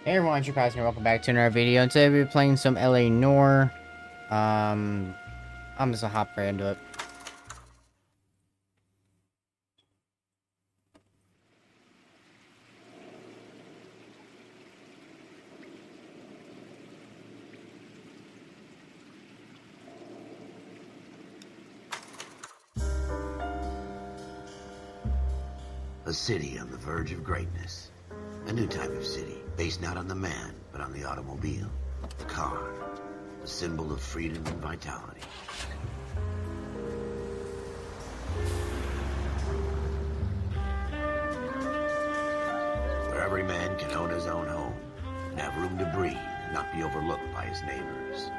Hey everyone, it's your Pastor, welcome back to another video. And today we'll be playing some LA Noire. I'm just gonna hop right into it. A city on the verge of greatness. A new type of city, based not on the man, but on the automobile. The car. A symbol of freedom and vitality. Where every man can own his own home, and have room to breathe, and not be overlooked by his neighbors.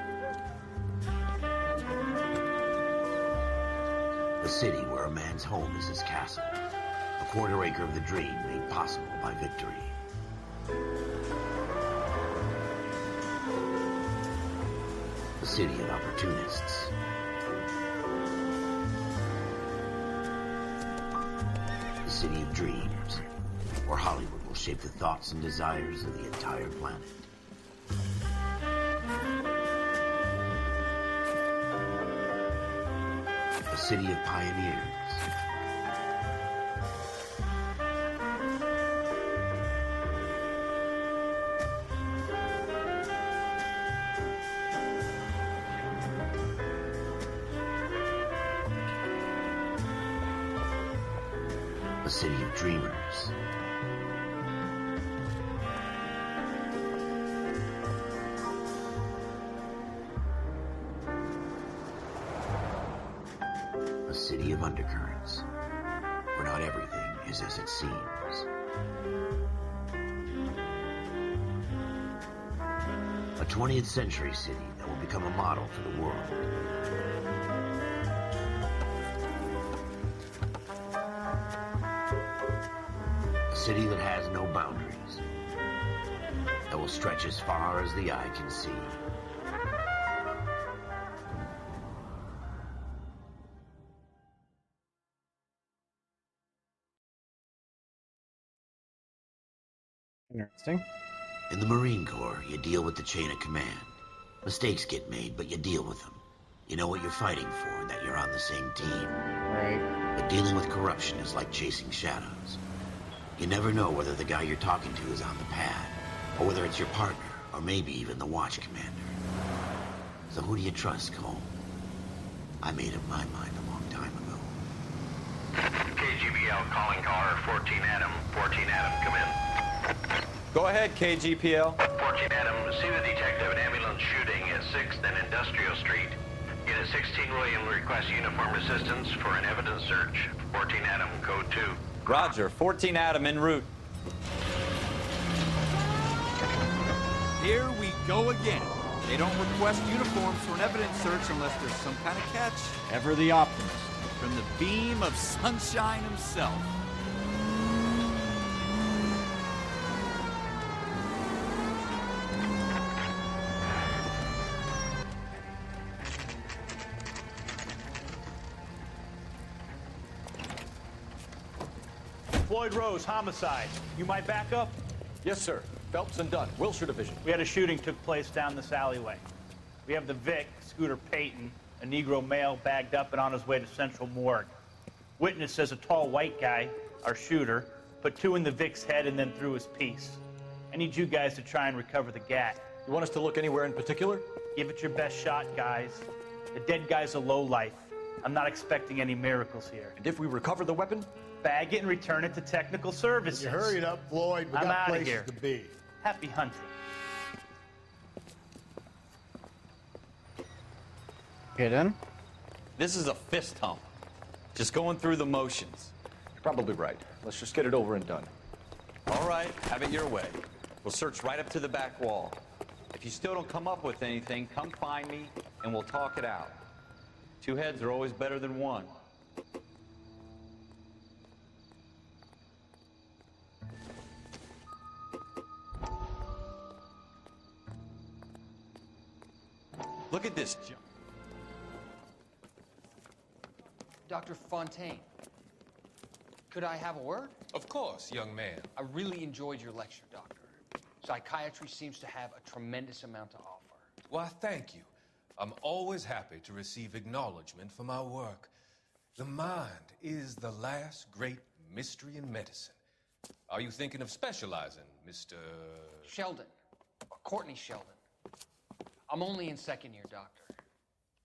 A city where a man's home is his castle. A quarter acre of the dream made possible by victory. A city of opportunists. A city of dreams, where Hollywood will shape the thoughts and desires of the entire planet. A city of pioneers. A city of dreamers. A city of undercurrents, where not everything is as it seems. A 20th century city that will become a model for the world. A city that has no boundaries, that will stretch as far as the eye can see. Interesting. In the Marine Corps, you deal with the chain of command. Mistakes get made, but you deal with them. You know what you're fighting for and that you're on the same team. Right. But dealing with corruption is like chasing shadows. You never know whether the guy you're talking to is on the pad, or whether it's your partner, or maybe even the watch commander. So who do you trust, Cole? I made up my mind a long time ago. KGBL calling caller 14 Adam. 14 Adam, come in. Go ahead, KGPL. 14 Adam, see the detective, an ambulance shooting at 6th and Industrial Street. Unit 16 William requests uniformed assistance for an evidence search. 14 Adam, code 2. Roger, 14 Adam en route. Here we go again. They don't request uniforms for an evidence search unless there's some kind of catch. Ever the optimist. From the beam of sunshine himself. Floyd Rose, homicide. You might back up? Yes, sir. Phelps and Dunn, Wilshire Division. We had a shooting took place down this alleyway. We have the Vic, Scooter Payton, a Negro male bagged up and on his way to Central Morgue. Witness says a tall white guy, our shooter, put 2 in the Vic's head and then threw his piece. I need you guys to try and recover the gat. You want us to look anywhere in particular? Give it your best shot, guys. The dead guy's a lowlife. I'm not expecting any miracles here. And if we recover the weapon? Bag it and return it to technical services. You hurry it up, Floyd. We I'm got outta places here. to be. Happy hunting. Get in. This is a fist hump. Just going through the motions. You're probably right. Let's just get it over and done. All right, have it your way. We'll search right up to the back wall. If you still don't come up with anything, come find me and we'll talk it out. 2 heads are always better than 1. Look at this junk. Dr. Fontaine, could I have a word? Of course, young man. I really enjoyed your lecture, Doctor. Psychiatry seems to have a tremendous amount to offer. Why, thank you. I'm always happy to receive acknowledgement for my work. The mind is the last great mystery in medicine. Are you thinking of specializing, Mr. Sheldon, or Courtney Sheldon. I'm only in second year, Doctor.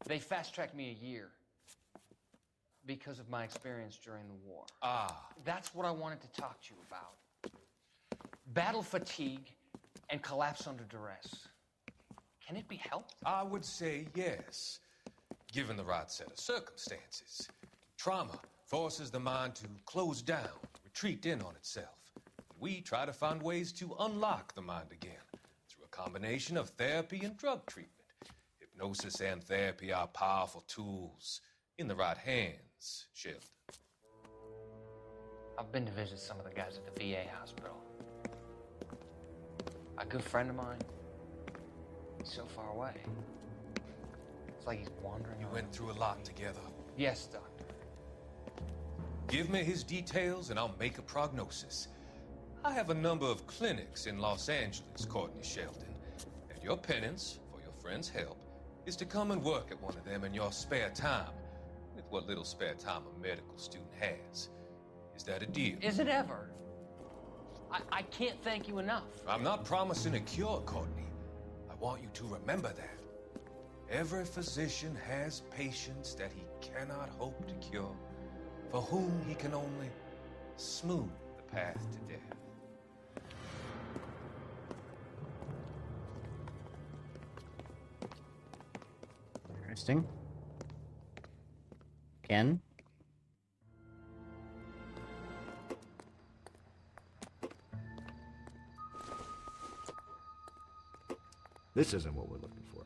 They fast-tracked me a year because of my experience during the war. Ah. That's what I wanted to talk to you about. Battle fatigue and collapse under duress. Can it be helped? I would say yes, given the right set of circumstances. Trauma forces the mind to close down, retreat in on itself. We try to find ways to unlock the mind again through a combination of therapy and drug treatment. Hypnosis and therapy are powerful tools in the right hands, Sheldon. I've been to visit some of the guys at the VA hospital. A good friend of mine, he's so far away. It's like he's wandering You around. went through a lot together. Yes, Doctor. Give me his details and I'll make a prognosis. I have a number of clinics in Los Angeles, Courtney Sheldon, and your penance for your friend's help is to come and work at one of them in your spare time, with what little spare time a medical student has. Is that a deal? Is it ever? I can't thank you enough. I'm not promising a cure, Courtney. I want you to remember that. Every physician has patients that he cannot hope to cure, for whom he can only smooth the path to death. Interesting. Ken? This isn't what we're looking for.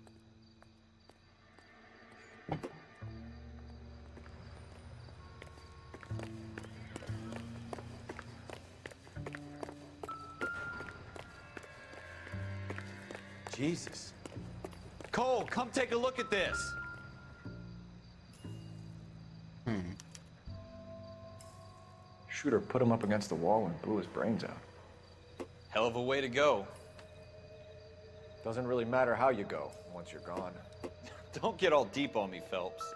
Jesus. Cole, come take a look at this. Shooter put him up against the wall and blew his brains out. Hell of a way to go. Doesn't really matter how you go once you're gone. Don't get all deep on me, Phelps.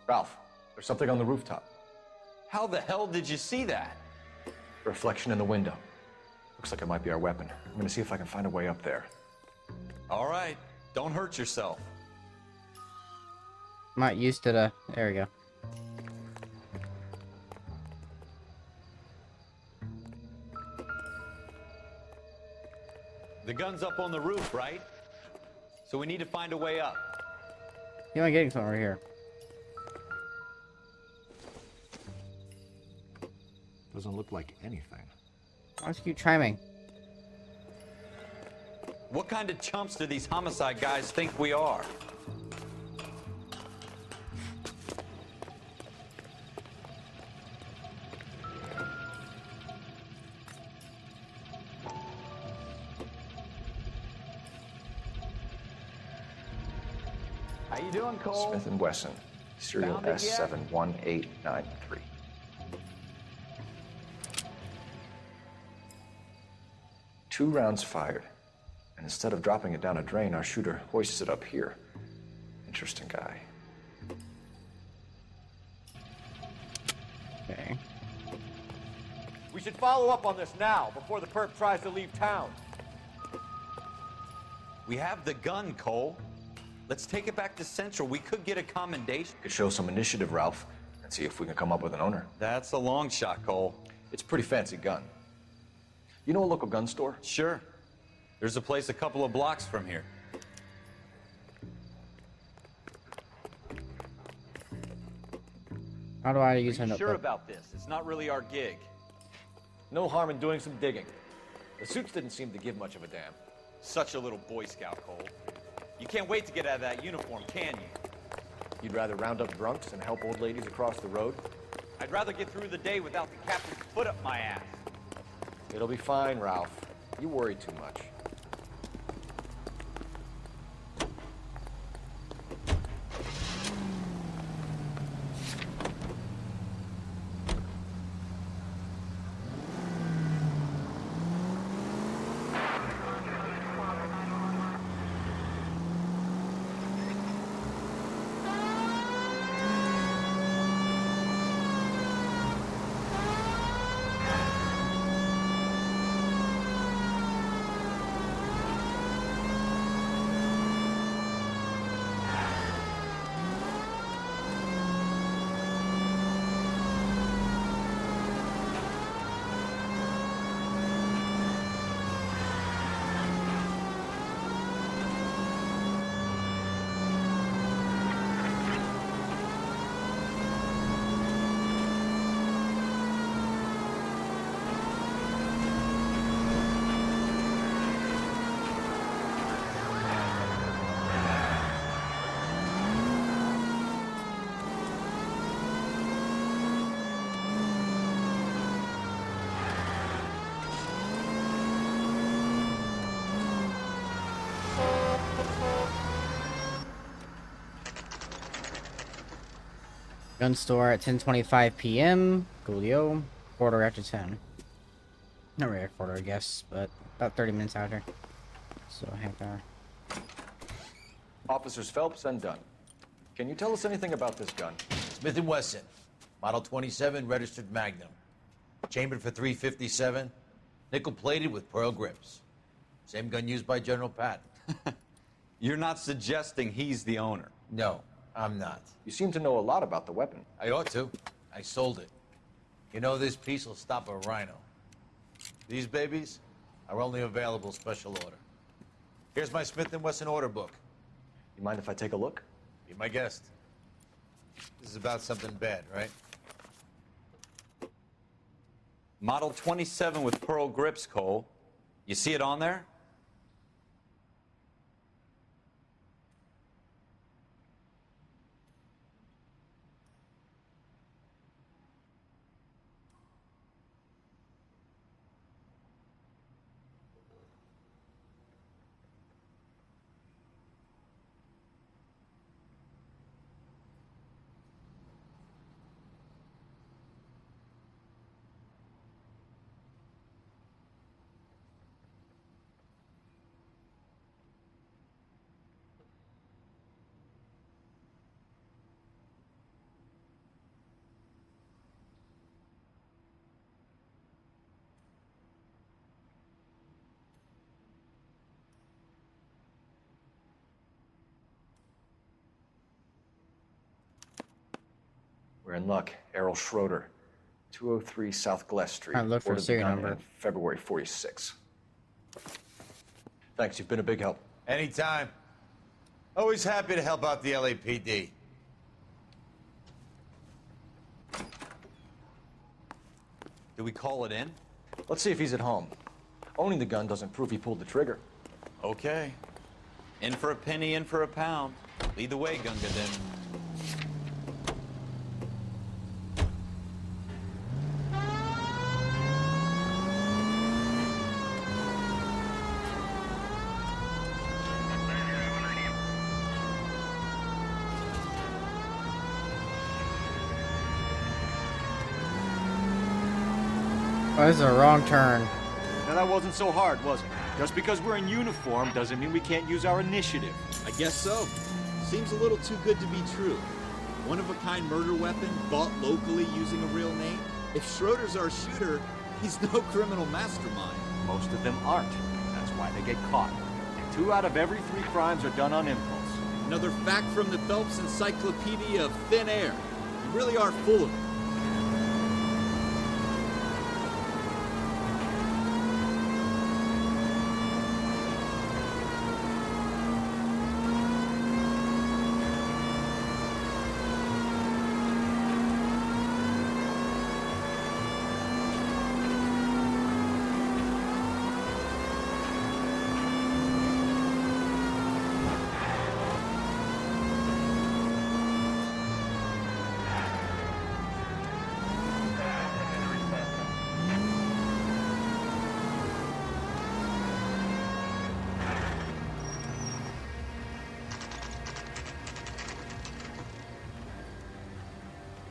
Ralph, there's something on the rooftop. How the hell did you see that? Reflection in the window. Looks like it might be our weapon. I'm gonna see if I can find a way up there. All right, don't hurt yourself. I'm not used to the... There we go. The gun's up on the roof, right? So we need to find a way up. You know, I'm getting somewhere here. Doesn't look like anything. Why don't you keep chiming? What kind of chumps do these homicide guys think we are? How you doing, Cole? Smith & Wesson, serial Found it yet? S71893. Two rounds fired, and instead of dropping it down a drain, our shooter hoists it up here. Interesting guy. Okay. We should follow up on this now, before the perp tries to leave town. We have the gun, Cole. Let's take it back to Central. We could get a commendation. Could show some initiative, Ralph, and see if we can come up with an owner. That's a long shot, Cole. It's a pretty fancy gun. You know a local gun store? Sure. There's a place a couple of blocks from here. How do I use Are an you sure about this? It's not really our gig. No harm in doing some digging. The suits didn't seem to give much of a damn. Such a little Boy Scout, Cole. You can't wait to get out of that uniform, can you? You'd rather round up drunks and help old ladies across the road? I'd rather get through the day without the captain's foot up my ass. It'll be fine, Ralph. You worry too much. Gun store at 10:25 p.m. Coolio. Quarter after 10. Not really a quarter, I guess, but about 30 minutes after. So half hour. Officers Phelps and Dunn. Can you tell us anything about this gun? Smith & Wesson, Model 27, registered Magnum. Chambered for .357, nickel-plated with pearl grips. Same gun used by General Patton. You're not suggesting he's the owner? No, I'm not. You seem to know a lot about the weapon. I ought to. I sold it. You know, this piece will stop a rhino. These babies are only available special order. Here's my Smith & Wesson order book. You mind if I take a look? Be my guest. This is about something bad, right? Model 27 with pearl grips, Cole. You see it on there? We're in luck. Errol Schroeder, 203 South Glass Street. I look for a Ordered the serial gun number. in February 46. Thanks, you've been a big help. Anytime. Always happy to help out the LAPD. Do we call it in? Let's see if he's at home. Owning the gun doesn't prove he pulled the trigger. Okay. In for a penny, in for a pound. Lead the way, Gunga Din. Oh, this is a wrong turn. Now that wasn't so hard, was it? Just because we're in uniform doesn't mean we can't use our initiative. I guess so. Seems a little too good to be true. One-of-a-kind murder weapon bought locally using a real name? If Schroeder's our shooter, he's no criminal mastermind. Most of them aren't. That's why they get caught. And 2 out of every 3 crimes are done on impulse. Another fact from the Phelps Encyclopedia of Thin Air. You really are full of it.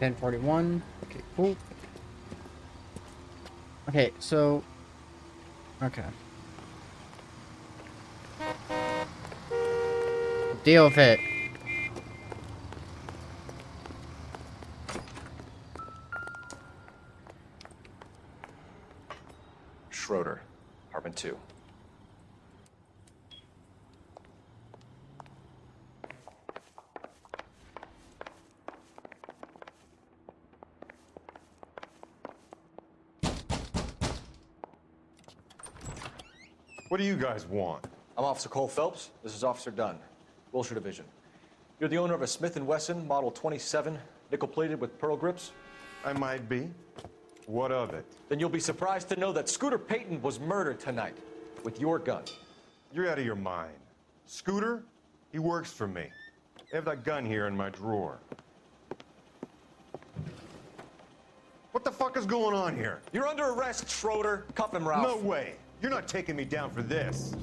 .1041. Okay, cool. Okay, so... Okay. Deal with it. Schroeder, apartment 2. What do you guys want? I'm Officer Cole Phelps. This is Officer Dunn, Wilshire Division. You're the owner of a Smith & Wesson Model 27, nickel-plated with pearl grips? I might be. What of it? Then you'll be surprised to know that Scooter Payton was murdered tonight with your gun. You're out of your mind. Scooter? He works for me. I have that gun here in my drawer. What the fuck is going on here? You're under arrest, Schroeder. Cuff him, Ralph. No way. You're not taking me down for this.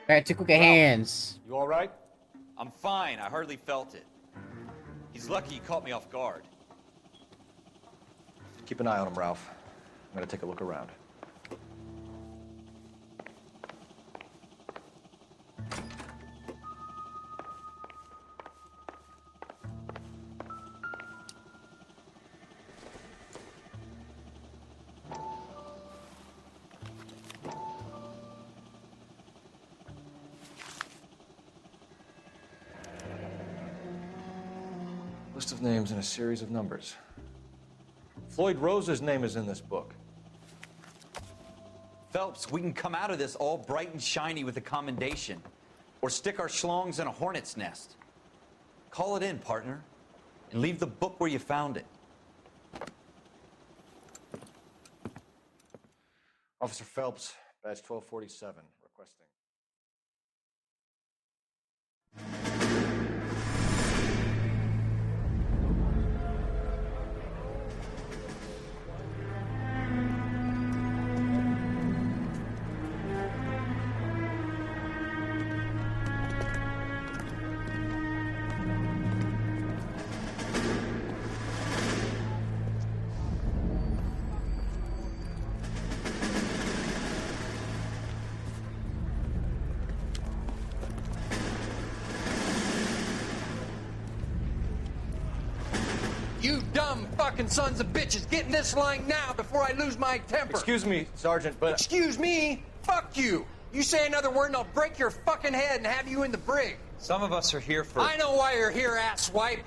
Alright, two quick hands. You all right? I'm fine. I hardly felt it. He's lucky he caught me off guard. Keep an eye on him, Ralph. I'm gonna take a look around. List of names and a series of numbers. Floyd Rose's name is in this book. Phelps, we can come out of this all bright and shiny with a commendation. Or stick our schlongs in a hornet's nest. Call it in, partner. And leave the book where you found it. Officer Phelps, badge 1247, requesting. You dumb fucking sons of bitches, get in this line now before I lose my temper. Excuse me, Sergeant, but... Excuse me? Fuck you. You say another word and I'll break your fucking head and have you in the brig. Some of us are here for... I know why you're here, asswipe.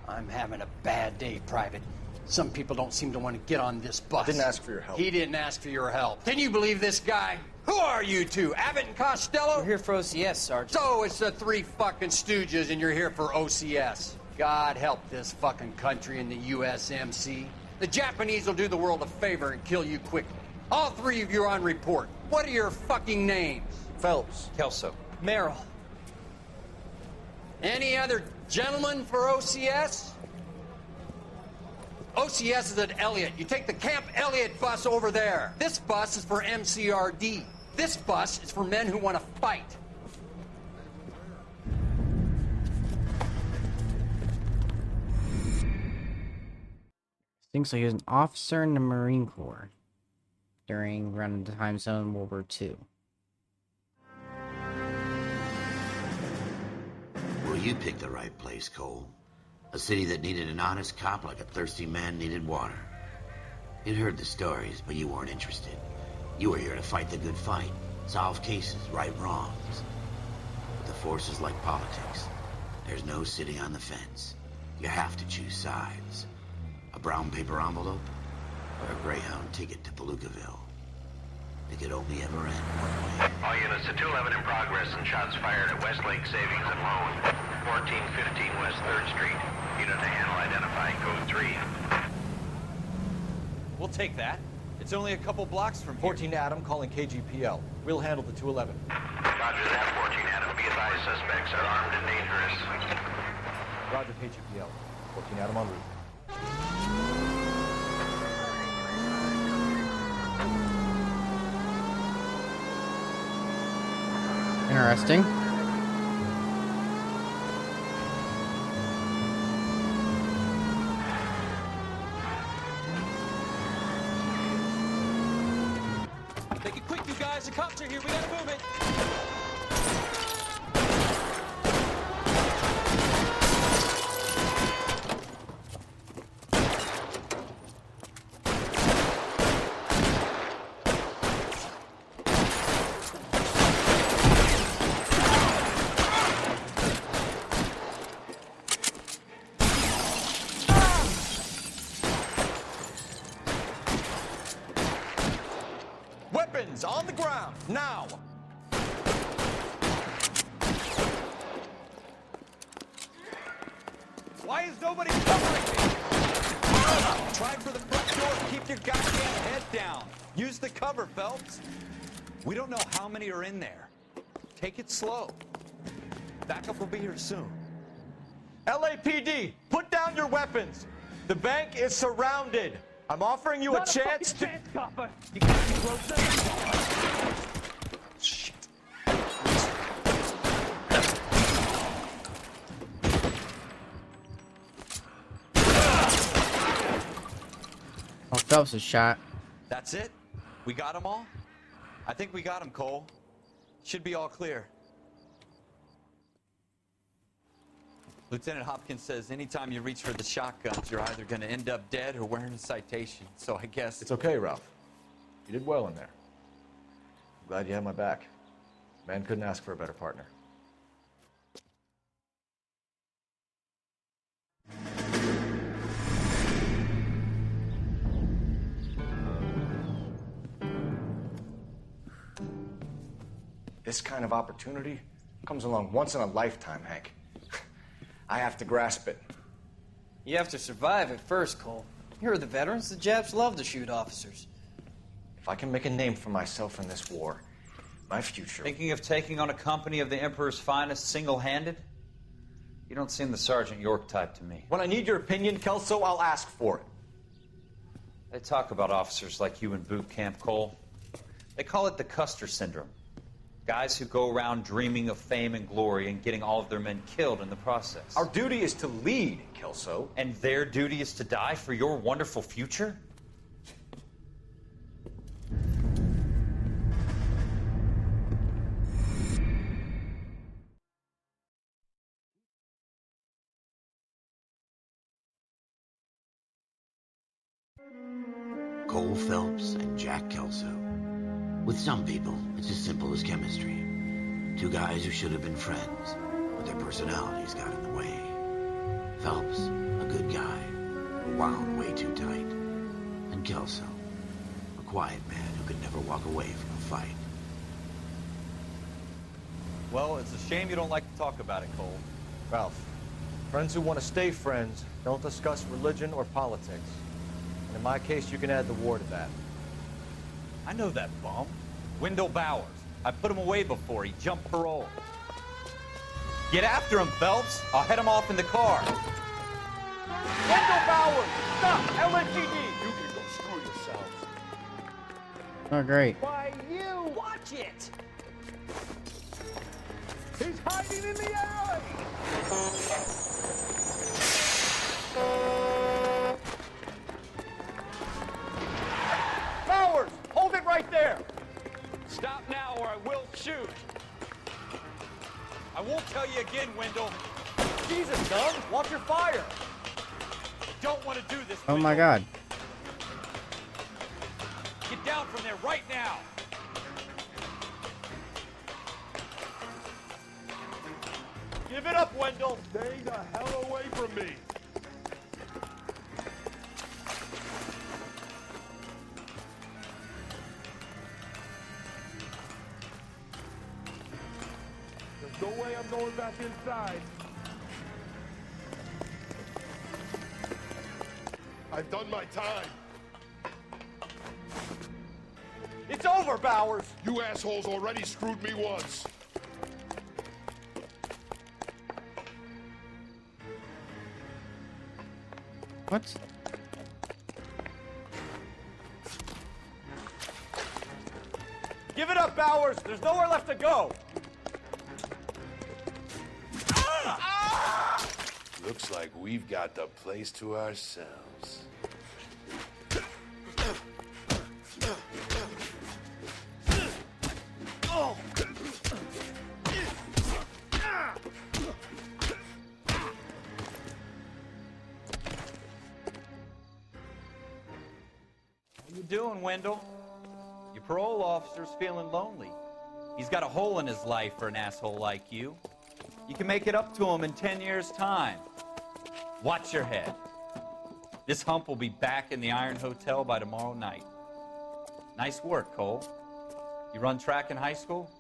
I'm having a bad day, Private. Some people don't seem to want to get on this bus. Didn't ask for your help. He didn't ask for your help. Can you believe this guy? Who are you two? Abbott and Costello? We're here for OCS, Sergeant. So it's the three fucking stooges and you're here for OCS. God help this fucking country and the USMC. The Japanese will do the world a favor and kill you quickly. All three of you are on report. What are your fucking names? Phelps. Kelso. Merrill. Any other gentlemen for OCS? OCS is at Elliott. You take the Camp Elliott bus over there. This bus is for MCRD. This bus is for men who want to fight. Thinks like he was an officer in the Marine Corps during around the time zone World War II. Well, you picked the right place, Cole. A city that needed an honest cop like a thirsty man needed water. You'd heard the stories, but you weren't interested. You were here to fight the good fight, solve cases, right wrongs. But the force is like politics. There's no sitting on the fence. You have to choose sides. A brown paper envelope, or a Greyhound ticket to Palookaville. It could only ever end one way. All units to 211 in progress and shots fired at Westlake Savings and Loan, 1415 West 3rd Street. Unit to handle identified, code 3. We'll take that. It's only a couple blocks from here. 14 Adam calling KGPL. We'll handle the 211. Roger that, 14 Adam. Be advised, suspects are armed and dangerous. Roger, KGPL. 14 Adam en route. Interesting. Make it quick, you guys. The cops are here. We gotta move it. Weapons on the ground, now! Why is nobody covering me? Try for the front door. Keep your goddamn head down. Use the cover, Phelps. We don't know how many are in there. Take it slow. Backup will be here soon. LAPD, put down your weapons. The bank is surrounded. I'm offering you a chance to... You gotta be closer. Shit. Phelps is shot. That's it? We got them all? I think we got them, Cole. Should be all clear. Lieutenant Hopkins says anytime you reach for the shotguns, you're either going to end up dead or wearing a citation. So I guess... It's okay, Ralph. You did well in there. I'm glad you had my back. Man couldn't ask for a better partner. This kind of opportunity comes along once in a lifetime, Hank. I have to grasp it. You have to survive it first, Cole. Here are the veterans. The Japs love to shoot officers. If I can make a name for myself in this war, my future... Thinking of taking on a company of the Emperor's finest single-handed? You don't seem the Sergeant York type to me. When I need your opinion, Kelso, I'll ask for it. They talk about officers like you in boot camp, Cole. They call it the Custer Syndrome. Guys who go around dreaming of fame and glory and getting all of their men killed in the process. Our duty is to lead, Kelso. And their duty is to die for your wonderful future? Cole Phelps and Jack Kelso. With some people, it's as simple as chemistry. Two guys who should have been friends, but their personalities got in the way. Phelps, a good guy, but wound way too tight. And Kelso, a quiet man who could never walk away from a fight. Well, it's a shame you don't like to talk about it, Cole. Ralph, friends who want to stay friends don't discuss religion or politics. And in my case, you can add the war to that. I know that bum. Wendell Bowers. I put him away before. He jumped parole. Get after him, Phelps. I'll head him off in the car. Wendell Bowers! Stop! LAPD! You can go screw yourselves. Oh, great. Why, you! Watch it! He's hiding in the alley! Bowers! Hold it right there! Stop now or I will shoot. I won't tell you again, Wendell. Jesus, Doug, watch your fire. I don't want to do this, Oh Wendell. my God. Get down from there right now. Give it up, Wendell. Stay the hell away from me. There's no way I'm going back inside. I've done my time. It's over, Bowers. You assholes already screwed me once. What? Give it up, Bowers. There's nowhere left to go. Looks like we've got the place to ourselves. How you doing, Wendell? Your parole officer's feeling lonely. He's got a hole in his life for an asshole like you. You can make it up to him in 10 years' time. Watch your head. This hump will be back in the Iron Hotel by tomorrow night. Nice work, Cole. You run track in high school?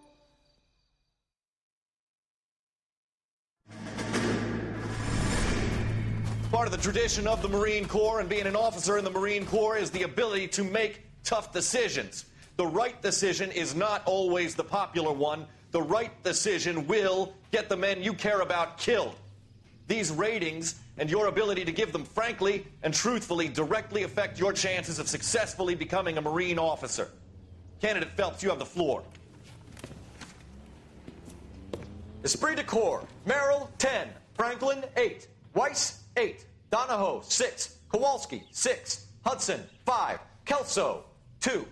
Part of the tradition of the Marine Corps and being an officer in the Marine Corps is the ability to make tough decisions. The right decision is not always the popular one. The right decision will get the men you care about killed. These ratings and your ability to give them frankly and truthfully directly affect your chances of successfully becoming a Marine officer. Candidate Phelps, you have the floor. Esprit de Corps, Merrill, 10. Franklin, 8. Weiss, 8. Donahoe, 6. Kowalski, 6. Hudson, 5. Kelso, 2.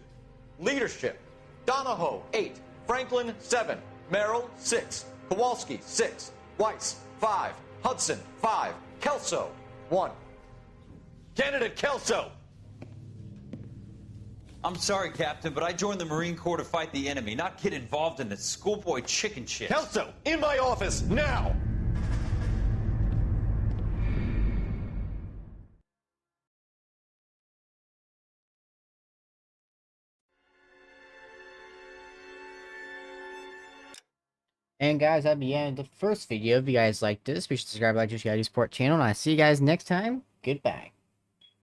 Leadership, Donahoe, 8. Franklin, 7. Merrill, 6. Kowalski, 6. Weiss, 5. Hudson, 5. Kelso, 1. Candidate Kelso! I'm sorry, Captain, but I joined the Marine Corps to fight the enemy, not get involved in this schoolboy chicken shit. Kelso, in my office, now! And guys, that'd be the end of the first video. If you guys liked this, be sure to subscribe, like, share, support channel, and I'll see you guys next time. Goodbye.